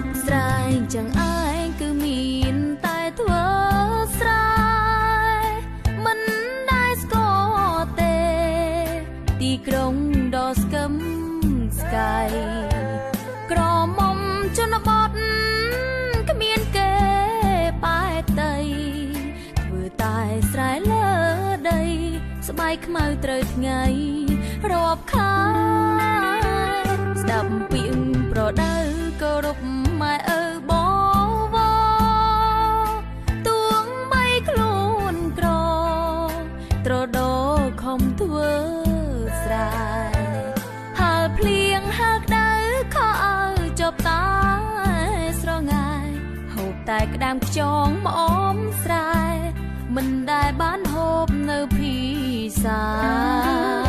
บស្រែងចឹងឯងគឺមានតែធ្វើស្រែមិនដែលស្គាល់ទេទីក្រុងដ៏ស្កឹមស្កាយក្រមុំជនបទគ្មានគេបែកដីធ្វើតែស្រែលើដីស្បែកខ្មៅត្រូវថ្ងៃរាប់ខាស្ដាប់ពាក្យប្រដៅគោរពម៉ែឪបងវទួងបីខ្លួនក្រត្រដោខំធ្វើស្រែហើលភ្លៀងហើលក្តៅខោឲ្យចប់តាស្រងាយហូបតែក្តាមខ្យងម្អមស្រែមិនដែលបានហូបនៅភីសា